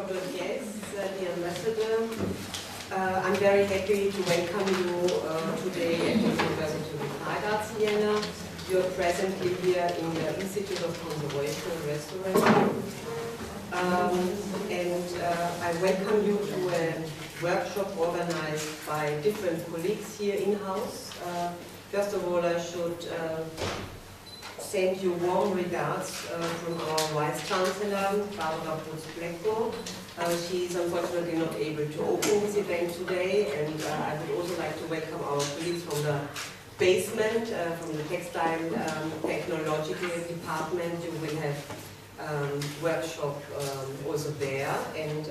honorable guests, dear ambassador, I'm very happy to welcome you today at the University of Fine Arts Vienna. You're presently here in the Institute of Conservation and Restoration. I welcome you to a workshop organized by different colleagues here in-house. First of all, I should send you warm regards from our Vice Chancellor, Barbara Putz-Blecko. She is unfortunately not able to open this event today, and I would also like to welcome our colleagues from the basement, from the Textile Technological Department. You will have workshop also there, and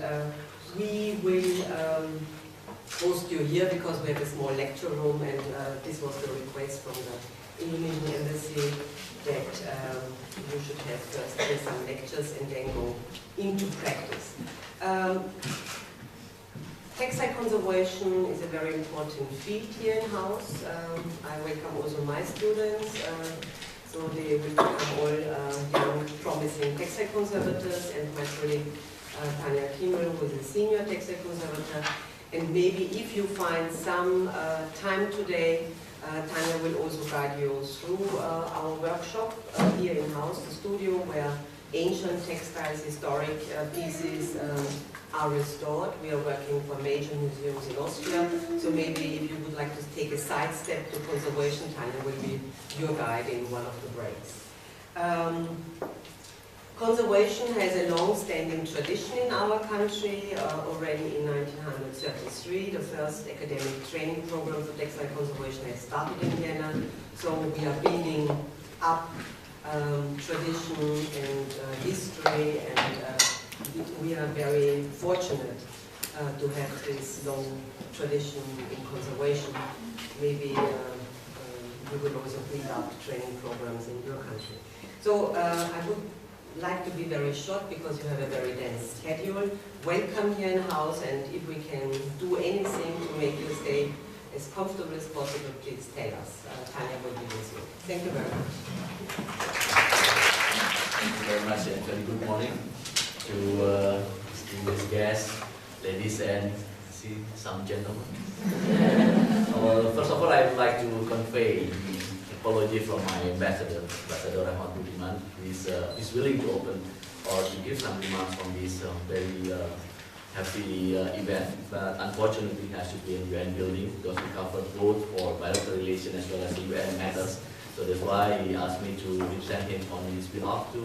we will host you here because we have a small lecture room, and this was the request from the Indonesian Embassy that you should have first some lectures and then go into practice. Textile conservation is a very important field here in-house. I welcome also my students, so they will become all young, promising textile conservators, and my colleague Tanya Kimmel, who is a senior textile conservator. And maybe if you find some time today, Tanya will also guide you through our workshop here in-house, the studio where ancient textiles, historic pieces are restored. We are working for major museums in Austria, so maybe if you would like to take a side step to conservation, Tanya will be your guide in one of the breaks. Conservation has a long-standing tradition in our country. Already in 1933, the first academic training program for textile conservation has started in Vienna. So we are building up tradition and history, and we are very fortunate to have this long tradition in conservation. Maybe you will also build up training programs in your country. So I would like to be very short because you have a very dense schedule. Welcome here in-house, and if we can do anything to make your stay as comfortable as possible, please tell us. Tanya will be with you. Thank you very much. Thank you very much, and very good morning to distinguished guests, ladies and some gentlemen. First of all, I would like to convey apology from my ambassador, Ambassador Rahmat Budiman, who is willing to open or to give some remarks on this very happy event, but unfortunately he has to be in UN building because we covered both for bilateral relations as well as the UN matters. So that's why he asked me to represent him on his behalf to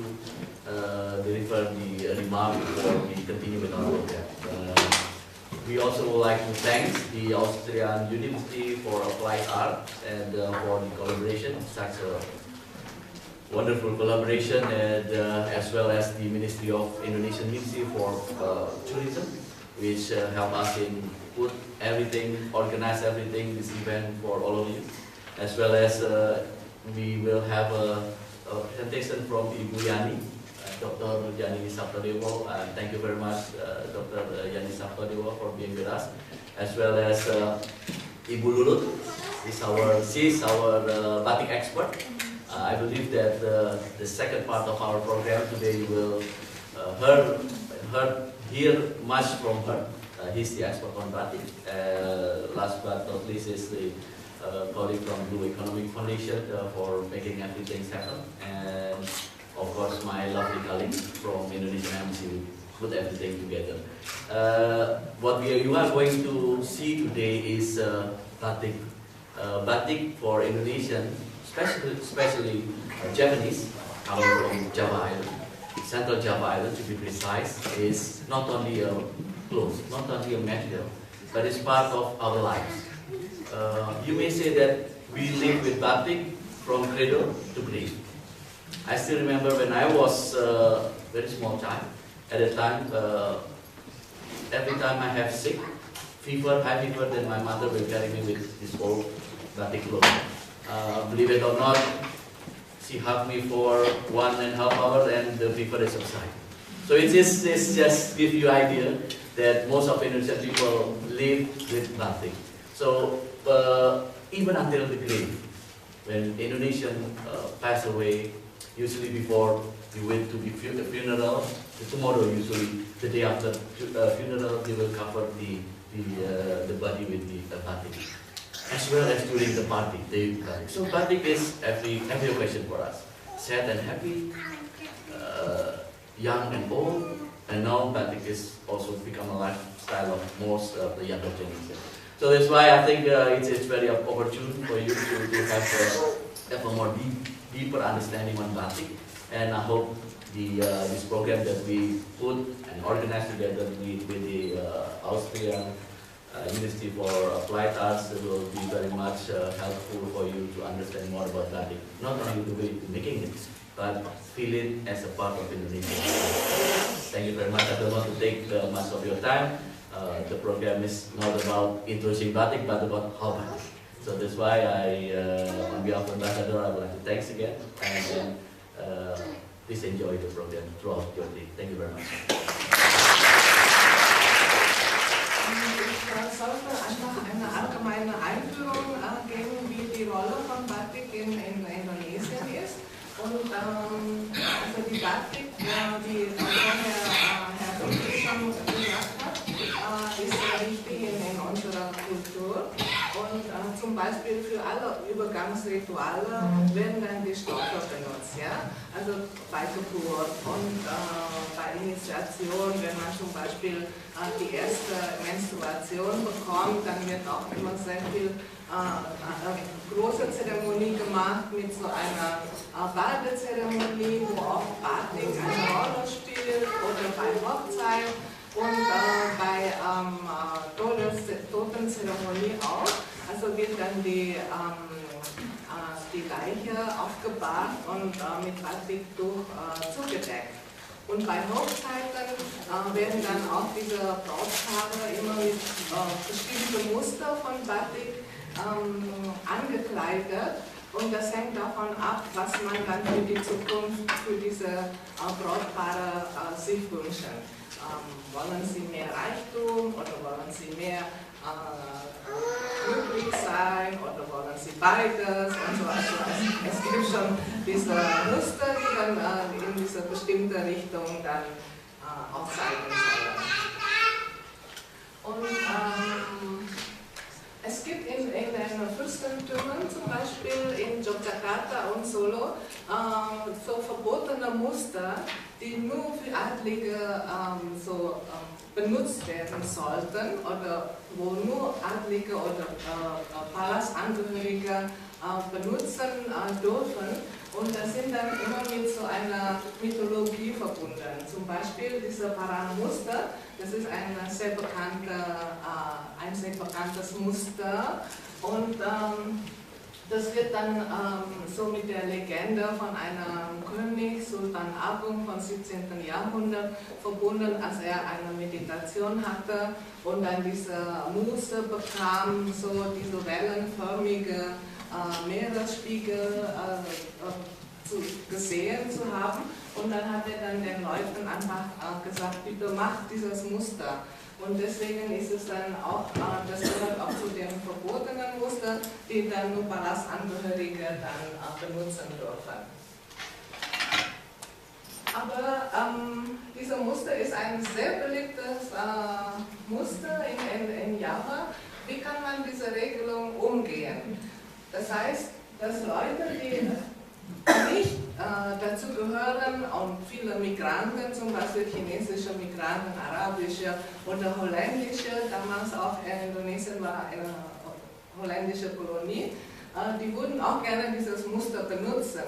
deliver the remark before we continue with our program. We also would like to thank the Austrian University for Applied Art and for the collaboration, such a wonderful collaboration, and as well as the Ministry of Indonesian Ministry for Tourism, which help us in put everything, organize everything, this event for all of you, as well as we will have a presentation from Ibu Yani, Dr. Yani Saptadewa. Thank you very much, Dr. Yani Saptadewa, for being with us, as well as Ibu Lulut. She's our batik expert. I believe that the second part of our program today you will hear much from her. He's the expert on batik. Last but not least is the colleague from Blue Economic Foundation for making everything happen, and of course my lovely colleague from Indonesian Embassy who put everything together. What you are going to see today is batik. Batik for Indonesian, especially Japanese, coming from Java Island, Central Java Island to be precise, is not only a clothes, not only a material, but it's part of our lives. You may say that we live with batik from cradle to grave. I still remember when I was a very small child. At the time, every time I have sick, fever, high fever, then my mother will carry me with this old batik cloth. Believe it or not, she hugged me for 1.5 hours and the fever is subsided. So it just give you idea that most of Indonesian people live with batik. So even until the grave, when Indonesian pass away, usually before you wait to be funeral. Tomorrow, usually the day after funeral, they will cover the body with the batik, as well as during the party. So batik is every occasion for us, sad and happy, young and old, and now batik is also become a lifestyle of most of the younger generation. So that's why I think it's very opportune for you to have a more deeper understanding on batik, and I hope this program that we put and organize together with the Austrian University for Applied Arts will be very much helpful for you to understand more about batik. Not only the way to making it, but feel it as a part of Indonesia. Thank you very much. I don't want to take much of your time. The program is not about introducing batik, but about how batik. So that's why on behalf of Ambassador, I would like to thanks again, and please enjoy the program throughout your day. Thank you very much. Ich sollte einfach eine allgemeine Einführung geben, wie die Rolle von Batik in Indonesien ist. Und also die Batik, wie vorher Herr Dr. schon gesagt hat, ist sehr wichtig in unserer Kultur. Und zum Beispiel für alle Übergangsrituale werden dann die Stoffe benutzt. Ja? Also bei Geburt und bei Initiation, wenn man zum Beispiel die erste Menstruation bekommt, dann wird auch immer sehr viel große Zeremonie gemacht mit so einer Badezeremonie, wo auch Batik eine Rolle spielt, oder bei Hochzeit und bei Totenzeremonie auch. Also wird dann die Leiche aufgebahrt und mit Batiktuch zugedeckt. Und bei Hochzeiten werden dann auch diese Brautpaare immer mit bestimmten Muster von Batik angekleidet, und das hängt davon ab, was man dann für die Zukunft für diese Brautpaare sich wünschen. Wollen sie mehr Reichtum oder wollen sie mehr glücklich sein oder wollen sie beides und so. Also es gibt schon diese Muster, die dann in diese bestimmte Richtung dann auch zeigen sollen. Und es gibt in den Fürstentümern, zum Beispiel in Yogyakarta und Solo, so verbotene Muster, die nur für Adlige benutzt werden sollten, oder wo nur Adlige oder Palasangehörige benutzen dürfen. Und das sind dann immer mit so einer Mythologie verbunden. Zum Beispiel diese Paran-Muster, das ist ein sehr bekanntes Muster, und das wird dann so mit der Legende von einem König, Sultan Agung vom 17. Jahrhundert, verbunden, als er eine Meditation hatte und dann diese Muße bekam, so diese wellenförmige Meeresspiegel gesehen zu haben, und dann hat er dann den Leuten einfach gesagt, bitte macht dieses Muster. Und deswegen ist es dann auch, das gehört auch zu den verbotenen Muster, die dann nur Palasangehörige dann benutzen dürfen. Aber dieses Muster ist ein sehr beliebtes Muster in Java. Wie kann man diese Regelung umgehen? Das heißt, dass Leute, die nicht dazu gehören, und viele Migranten, zum Beispiel chinesische Migranten, arabische oder holländische, damals auch in Indonesien war eine holländische Kolonie, die würden auch gerne dieses Muster benutzen,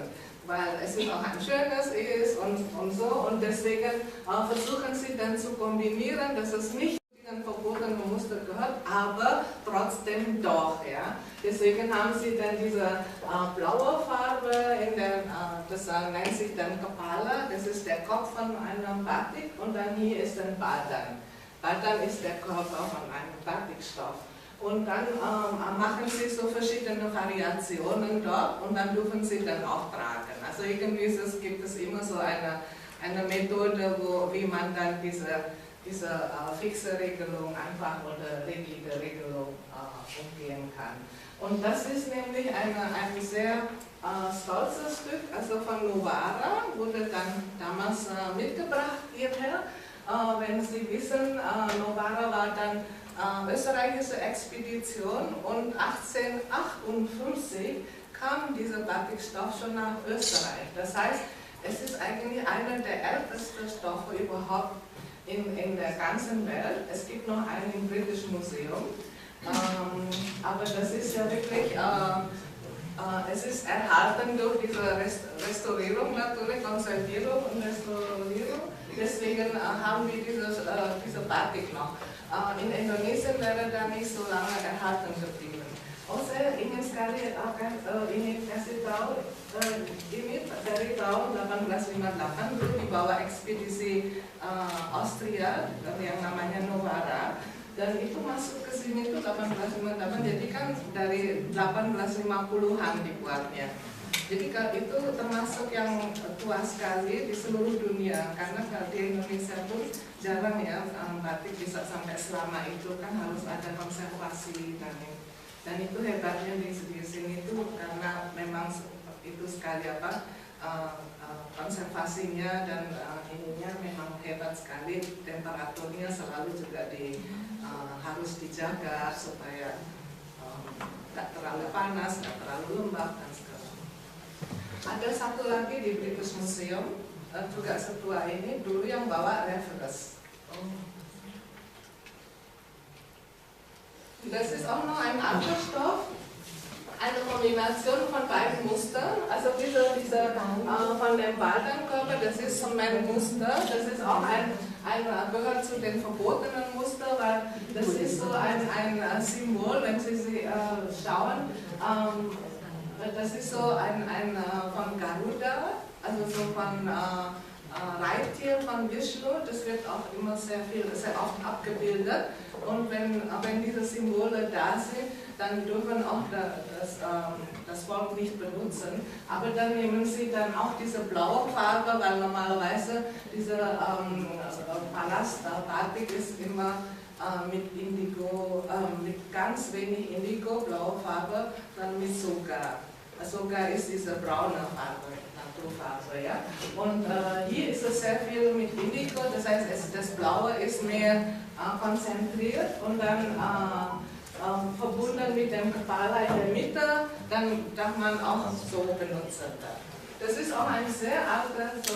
weil es auch ein schönes ist und so, und deswegen versuchen sie dann zu kombinieren, dass es nicht verbotene Muster gehört, aber trotzdem doch. Ja? Deswegen haben sie dann diese blaue Farbe, das nennt sich dann Kapala, das ist der Kopf von einem Batik, und dann hier ist ein Badan. Badan ist der Körper von einem Batikstoff. Und dann machen sie so verschiedene Variationen dort, und dann dürfen sie dann auch tragen. Also irgendwie gibt es immer so eine Methode, wie man dann diese diese fixe Regelung einfach oder rigide Regelung umgehen kann. Und das ist nämlich ein sehr stolzes Stück, also von Novara, wurde dann damals mitgebracht hierher. Wenn Sie wissen, Novara war dann österreichische Expedition und 1858 kam dieser Batikstoff schon nach Österreich. Das heißt, es ist eigentlich einer der ältesten Stoffe überhaupt in der ganzen Welt. Es gibt noch einen im Britischen Museum, aber das ist ja wirklich, es ist erhalten durch diese Restaurierung natürlich, Konservierung und Restaurierung. Deswegen haben wir diese Batik noch. In Indonesien wäre da nicht so lange erhalten geblieben. Saya ingin sekali ingin kasih tahu ini dari tahun 1858 dulu dibawa ekspedisi Austria yang namanya Novara, dan itu masuk ke sini itu 1858, jadi kan dari 1850-an dibuatnya. Jadi itu termasuk yang tua sekali di seluruh dunia, karena di Indonesia pun jarang ya batik bisa sampai selama itu, kan harus ada konservasi dan itu hebatnya di sini itu karena memang itu sekali konservasinya dan ininya memang hebat sekali, temperaturnya selalu juga harus dijaga supaya tidak terlalu panas, tidak terlalu lembab dan segala. Ada satu lagi di British Museum juga setua ini dulu yang bawa reverse. Das ist auch noch ein anderer Stoff, eine Kombination von beiden Mustern. Also diese von dem Badenkörper, das ist Zementmuster, das ist auch gehört zu den verbotenen Mustern, weil das ist so ein Symbol, wenn Sie schauen, das ist so ein von Garuda, also so von Reittier von Vishnu, das wird auch immer sehr oft abgebildet. Und wenn diese Symbole da sind, dann dürfen auch das Volk nicht benutzen. Aber dann nehmen sie dann auch diese blaue Farbe, weil normalerweise dieser Palast Batik ist immer mit Indigo, mit ganz wenig Indigo, blaue Farbe, dann mit Soga. Soga ist diese braune Farbe. Ja. Und hier ist es sehr viel mit Indigo, das heißt, das Blaue ist mehr konzentriert und dann verbunden mit dem Kepala in der Mitte, dann darf man auch so benutzen. Das ist auch ein sehr altes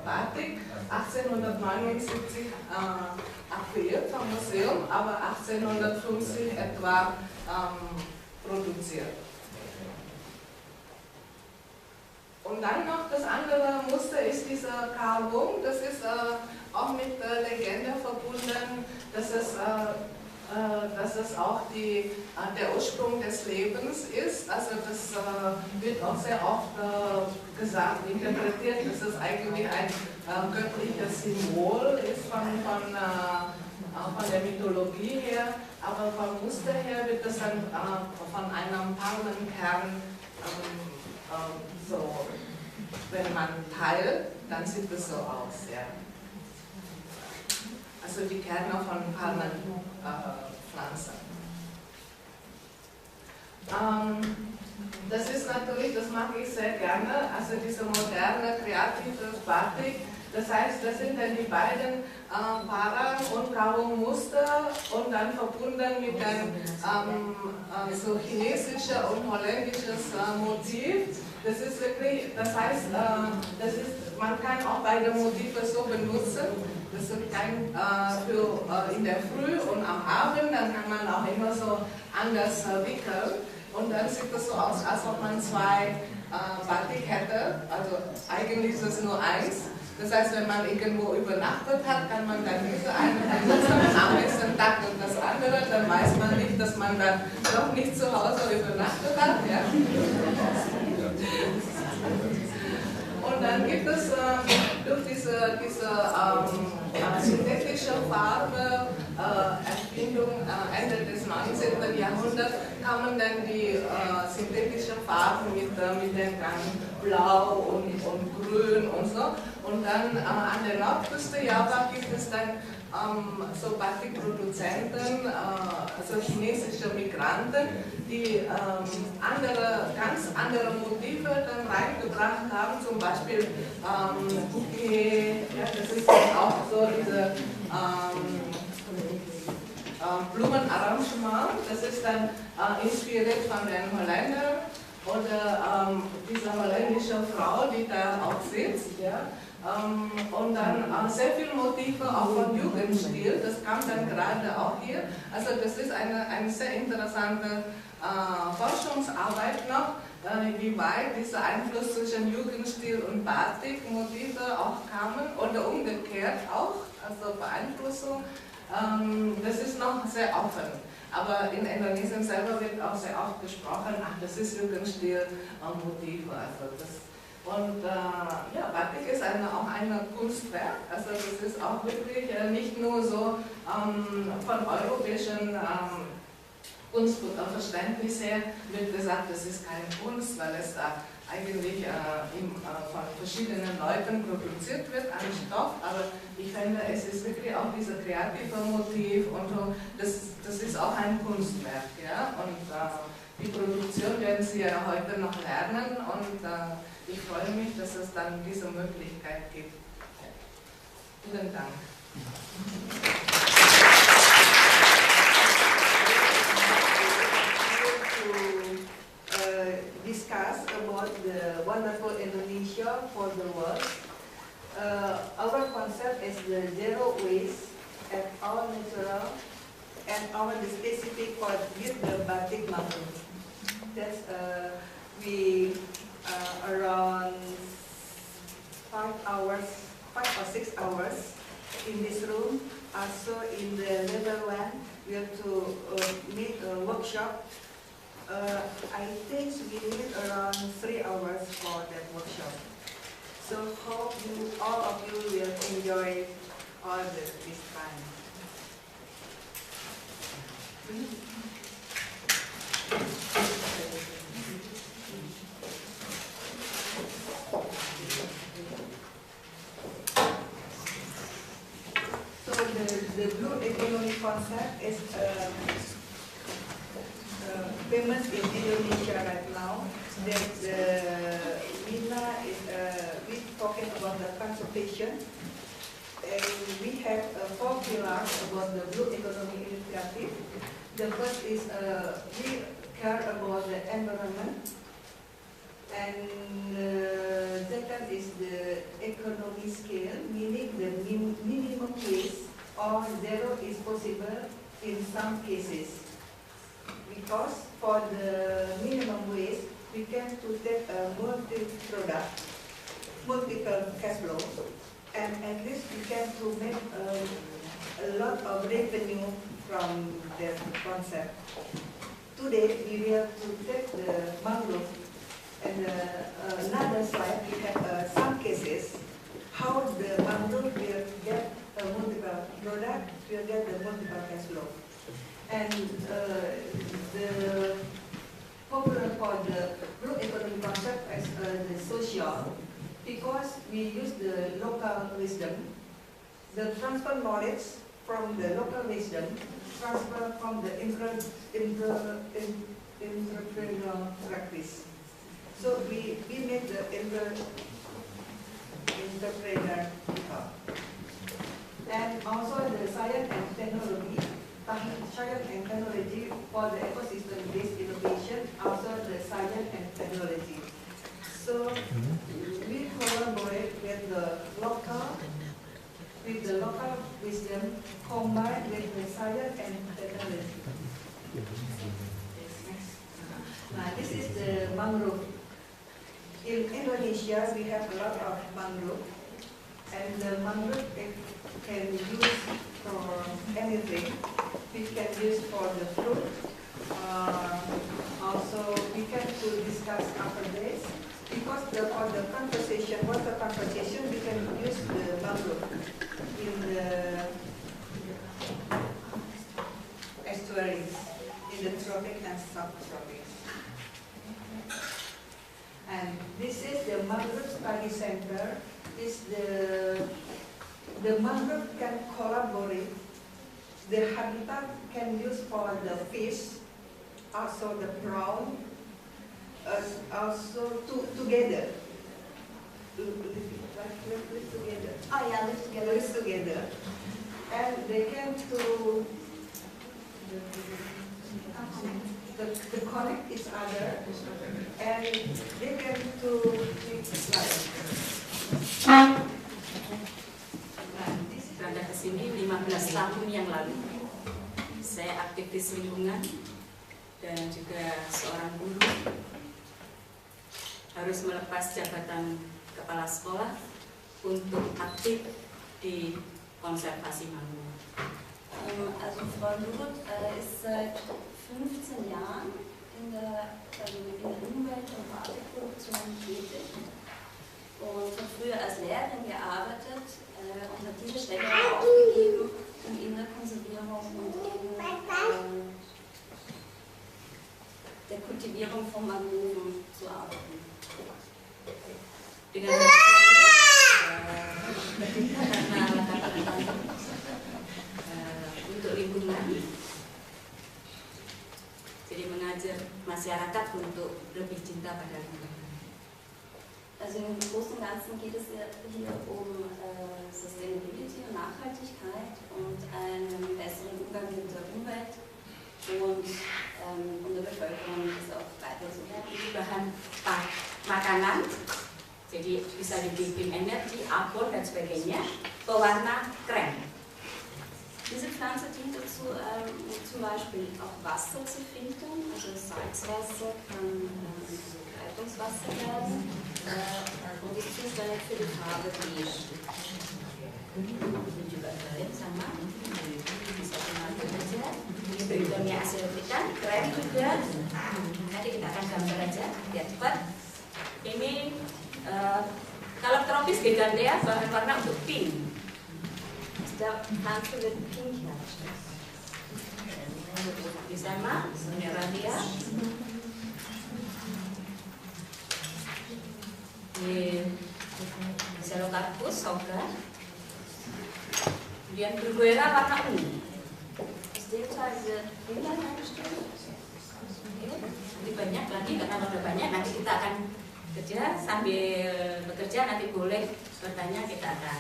Batik, 1879 akquiriert vom Museum, aber 1850 etwa produziert. Und dann noch das andere Muster ist dieser Karbon, das ist auch mit der Legende verbunden, dass es auch der Ursprung des Lebens ist. Also das wird auch sehr oft gesagt, interpretiert, dass es eigentlich ein göttliches Symbol ist von der Mythologie her, aber vom Muster her wird das dann von einem Palmenkern so, wenn man teilt, dann sieht es so aus. Ja. Also die Kerne von Palmenpflanzen. Das ist natürlich, das mag ich sehr gerne, also diese moderne, kreative Batik. Das heißt, das sind dann die beiden Parang- und Kawung-Muster und dann verbunden mit einem so chinesisches und holländisches Motiv. Das ist wirklich, das heißt, man kann auch beide Motive so benutzen. Das ist in der Früh und am Abend, dann kann man auch immer so anders wickeln. Und dann sieht es so aus, als ob man zwei Batik hätte. Also eigentlich ist es nur eins. Das heißt, wenn man irgendwo übernachtet hat, kann man dann diese eine benutzen, am nächsten Tag und das andere, dann weiß man nicht, dass man dann doch nicht zu Hause übernachtet hat. Ja? Und dann gibt es durch diese synthetische Farbe Erfindung Ende des 19. Jahrhunderts kamen dann die synthetischen Farben mit den ganz Blau und Grün und so. Und dann an der Nordküste Java gibt es dann so Batikproduzenten, also chinesische Migranten, die ganz andere Motive dann reingebracht haben, zum Beispiel Bouquet, ja, das ist dann auch so diese Blumenarrangement, das ist dann inspiriert von den Holländern oder dieser holländischen Frau, die da auch sitzt. Ja. Und dann sehr viele Motive auch von Jugendstil, das kam dann gerade auch hier. Also das ist eine sehr interessante Forschungsarbeit noch, wie weit dieser Einfluss zwischen Jugendstil und Batik-Motive auch kamen oder umgekehrt auch, also Beeinflussung. Das ist noch sehr offen. Aber in Indonesien selber wird auch sehr oft gesprochen, ach, das ist Jugendstil-Motive. Also und ja, Batik ist auch ein Kunstwerk, also das ist auch wirklich nicht nur so von europäischen Kunstverständnis her wird gesagt, das ist keine Kunst, weil es da eigentlich von verschiedenen Leuten produziert wird an Stoff, aber ich finde, es ist wirklich auch dieses kreative Motiv und das ist auch ein Kunstwerk, ja, und die Produktion werden Sie ja heute noch lernen und ich freue mich, dass es dann diese Möglichkeit gibt. Vielen Dank. Discuss about the wonderful Indonesia for the world. Our concept is the zero waste and all natural and our specific for with the batik mangrove. That's we around 5 or 6 hours in this room. Also in the level 1, we have to make a workshop. I think we need around 3 hours for that workshop. So hope all of you will enjoy all this time. So the blue economy concept is famous in Indonesia right now. That Mina is we talking about the conservation, and we have 4 pillars about the blue economy initiative. The first is we care about the environment, and second is the economy scale, meaning the minimum waste or zero is possible in some cases. Because for the minimum waste, we can to take a multiple cash flow, and at least we can to make a lot of revenue from that concept. Today we will to take the mangrove, and another slide we have some cases how the mangrove will get a multiple product, will get the multiple cash flow. And the popular for the blue economy concept as the social, because we use the local wisdom, the transfer knowledge from the local wisdom, transfer from the entrepreneurial practice. So we make the entrepreneur become. And also the science and technology. Science and technology for the ecosystem-based innovation, also the science and technology. So we collaborate with the local wisdom combined with the science and technology. Now this is the mangrove. In Indonesia, we have a lot of mangrove, and the mangrove can use for anything. We can use for the fruit. Also, we can to discuss after this, because for the conversation, water conversation, we can use the mangrove in the estuaries, in the tropic and subtropics. And this is the mangrove study center. is the mangrove can collaborate. The habitat can use for the fish, also the prawn, also together. Live together. Oh yeah, live together. Live together. And they can to the connect each other, and they can to Berangkat ke sini 15 tahun yang lalu. Saya aktivis lingkungan dan juga seorang guru. Harus melepas jabatan kepala sekolah untuk aktif di konservasi mangrove. Also Frau Lurut ist seit 15 Jahren in der Umwelt- und Batikproduktion tätig und hat früher als Lehrerin gearbeitet und hat diese Stelle aufgegeben, um in der Konservierung und in der Kultivierung von Mangroven zu arbeiten. Dengan untuk lingkungan, jadi mengajar masyarakat untuk lebih cinta pada lingkungan. Also im Großen und Ganzen geht es hier um Sustainability und Nachhaltigkeit und einen besseren Umgang mit der Umwelt und um der Bevölkerung das auch weiterzugeben. Bahan makanan, jadi bisa dibikin energi, abon dan sebagainya, pewarna krem. Diese Pflanze dient dazu, zum Beispiel auch Wasser zu filtern, also Salzwasser kann Leitungswasser werden und ist zuständig für die Farbe beige. Ini juga krem sama, bisa dimakan aja. Ini berikutnya hasil ikan, krem juga. Nanti kita akan gambar aja, biar cepat. Ini kalau tropis Gegantea bahan warna untuk pink. Der Pflanze wird pink hergestellt. Di sana, Radia. Di Celocarpus, Soga. Kemudian Bulguera warna ungu. Aus dem Teil wird lila hergestellt. Lebih banyak lagi, karena udah banyak, nanti kita akan kerja sambil bekerja, nanti boleh bertanya, kita akan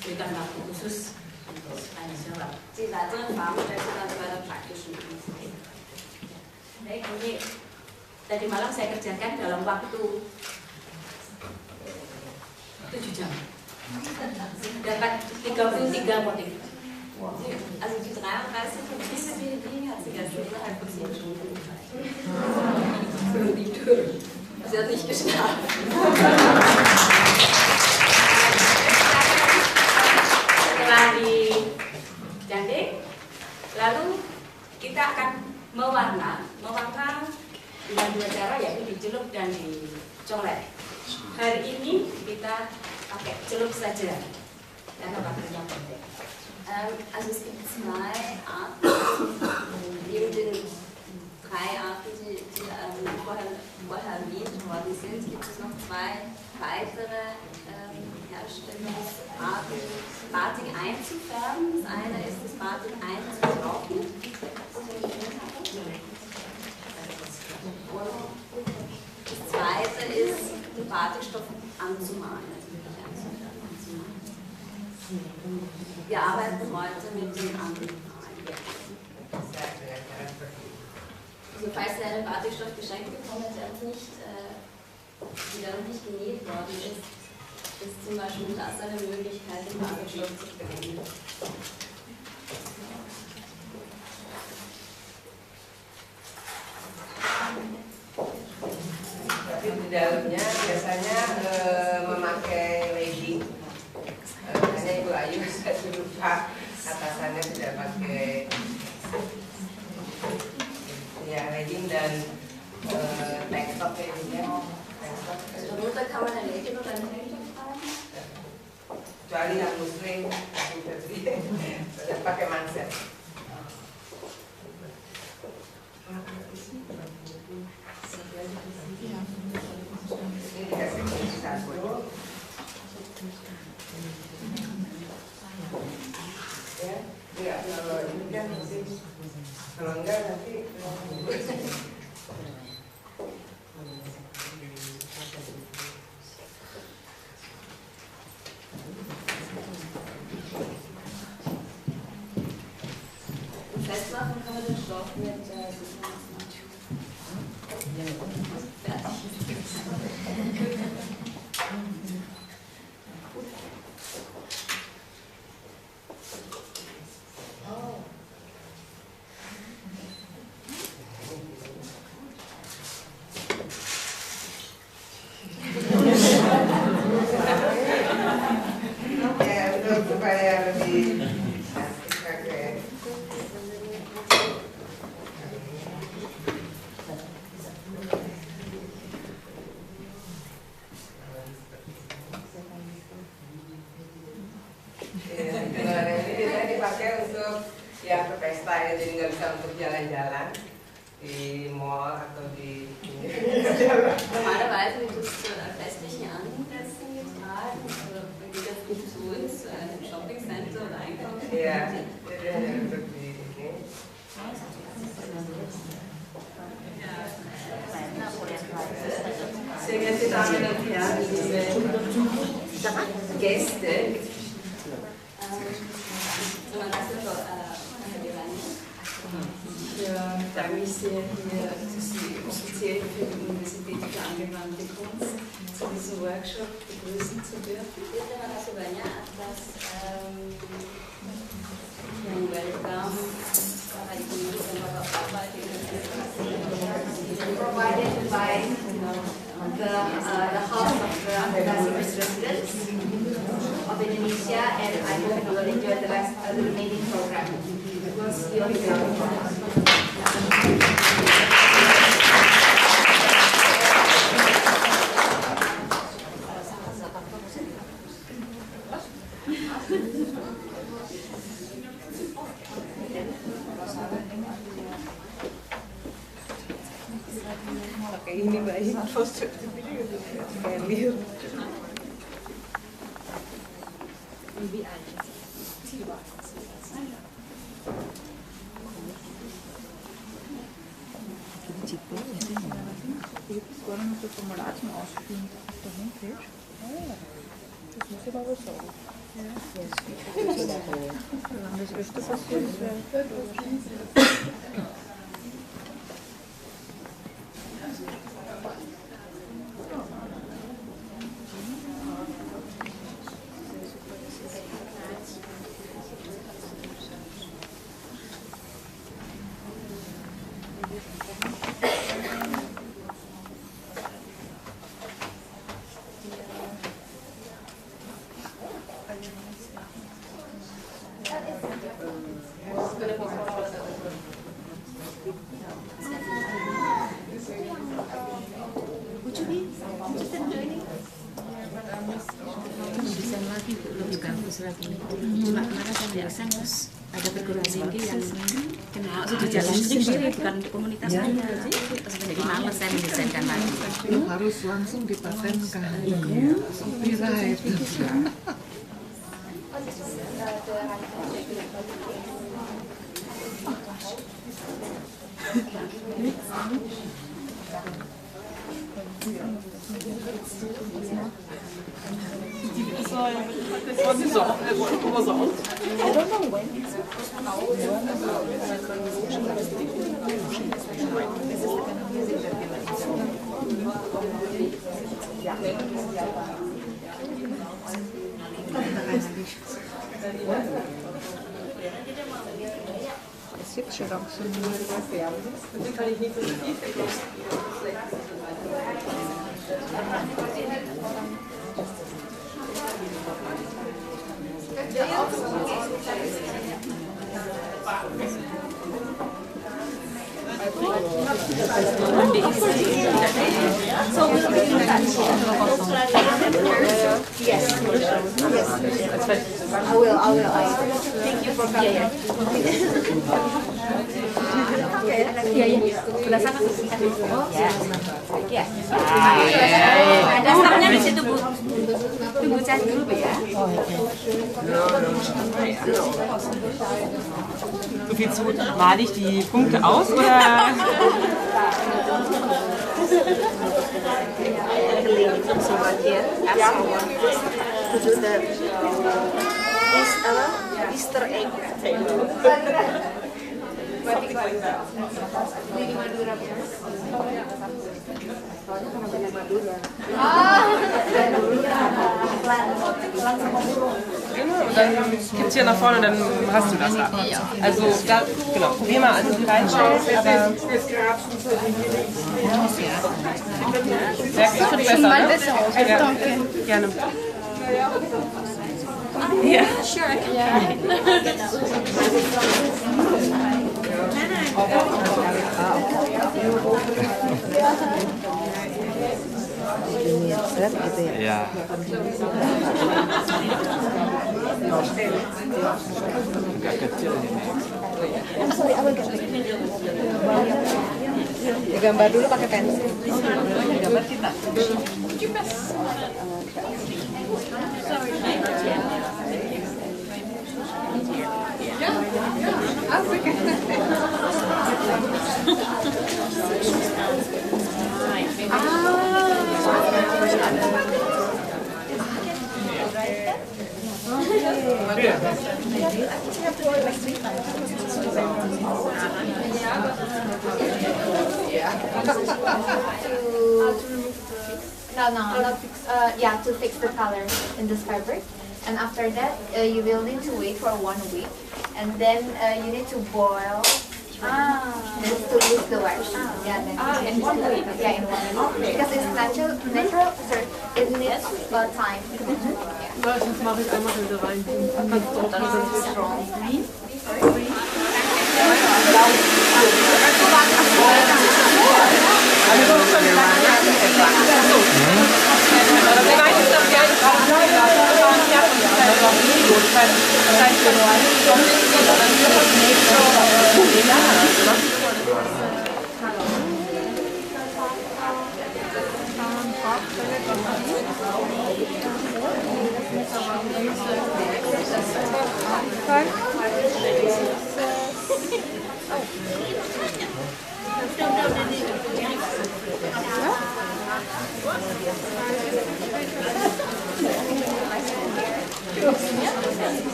berikan waktu khusus untuk tanya jawab. Die weiteren Farben stellt man also bei der praktischen Übung. Baik, ini tadi malam saya kerjakan dalam waktu 7 jam. Dapat 33 motif. Also die 33 Motive, die hier liegen, hat sie ganz innerhalb von 10 Stunden gezeigt. Sie hat nicht geschlafen. Setelah dicantik, lalu kita akan mewarna dengan 2 cara, yaitu dicelup dan dicoret. Hari ini kita pakai celup saja karena waktunya pendek. Also es gibt 2 Arten, neben den 3 Arten, die vorher erwähnt worden sind, gibt es noch 2 weitere Herstellungsarten, Batik einzufärben. Das eine ist das Batik einzutrocknen. Und das zweite ist, den Batikstoff anzumalen. Wir arbeiten heute mit den anderen Malen. Also falls Sie einen Batikstoff geschenkt bekommen, der noch nicht genäht worden ist zum Beispiel das eine Möglichkeit, den Batikstoff zu verwenden. Tapi di dalamnya biasanya memakai legging. Hanya Ibu Ayu saya lupa atasannya tidak pakai ya legging dan tank top ya juga. Darunter kann man ein Legging oder ein Tanktop tragen. Kecuali yang muslim, pakai manset. Ini dikasih kunci satu. Ya, kalau ini kan nanti, kalau enggak nanti Festmachen kann man den Stoff mit supaya lebih pakai. Ini biasanya dipakai untuk ya ke pesta ya, jadi nggak bisa untuk jalan-jalan di mall atau di Normalerweise wird es zu festlichen Anlässen getragen, also wenn wir das gut zu uns, einem Shoppingcenter oder einkaufen. ya, jadi hanya untuk di ini. Sehr geehrte Damen und Herren, liebe Gäste, ich freue mich sehr, hier Sie offiziell für die Universität für angewandte Kunst zu diesem Workshop begrüßen zu dürfen. Provided by the House of the Ambassador's Residence of Indonesia, and I hope you will enjoy the rest of the remaining program. We'll see you on the Pakai ini baik, poster Kelly. Agora não estou comemorado, mas acho que também fez. Das muss aber was sagen. Das öfter passiert. Bisa lagi lebih bagus lagi. Cuma kemarin saya biasa ada perguruan tinggi yang kena di jalan sendiri bukan untuk komunitas saya. Jadi males saya mendesainkan lagi. Harus langsung dipatenkan. Copyright. Es sieht schon auch so ungefähr. Das kann ich nicht so tief So we'll be in touch. Yes. I will. Thank you for coming. Sebelah sana. Dasarnya di situ, Bu. Tunggu cari dulu, Bu ya. Wie zu, male ich die Punkte aus oder? Easter egg. Batik Workshop. Ini Madura. Und dann gibt's hier nach vorne, dann hast du das da. Also da, genau, probier mal an, reinschauen, aber sieht besser aus. Ja, gerne. Ja. Sure, I can Ja. Agak kecil ini. Ya, gambar dulu pakai pensil. Gambar kita. To fix the color in this fabric, and after that you will need to wait for 1 week, and then you need to boil just to lose the wax. In 1 week. Yeah, in 1 week. Because it's natural, so it needs time. Sonst mache ich einmal wieder rein.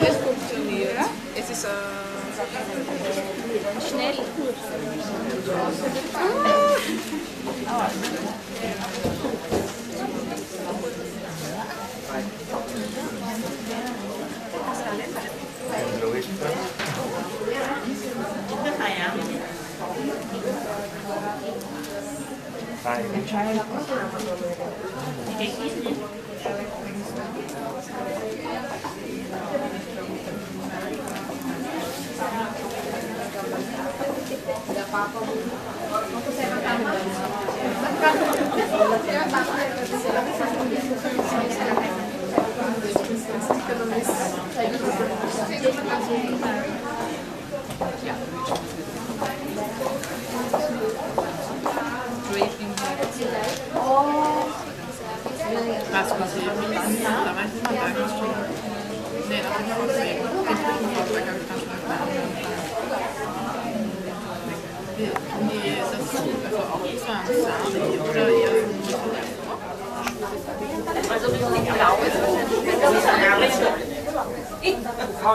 Es funktioniert. Es ist schnell.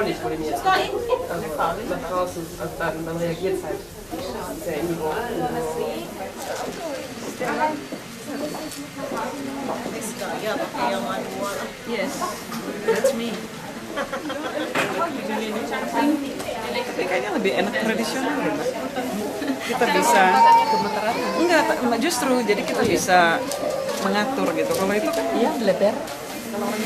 Nicht vor dem jetzt. Also nach draußen, also dann reagiert es halt sehr in die Woche. Yes, that's me. Ini kayaknya lebih enak tradisional ya, Mbak. Kita bisa enggak, justru jadi kita bisa mengatur gitu. Kalau itu kan iya bleber. Kalau orang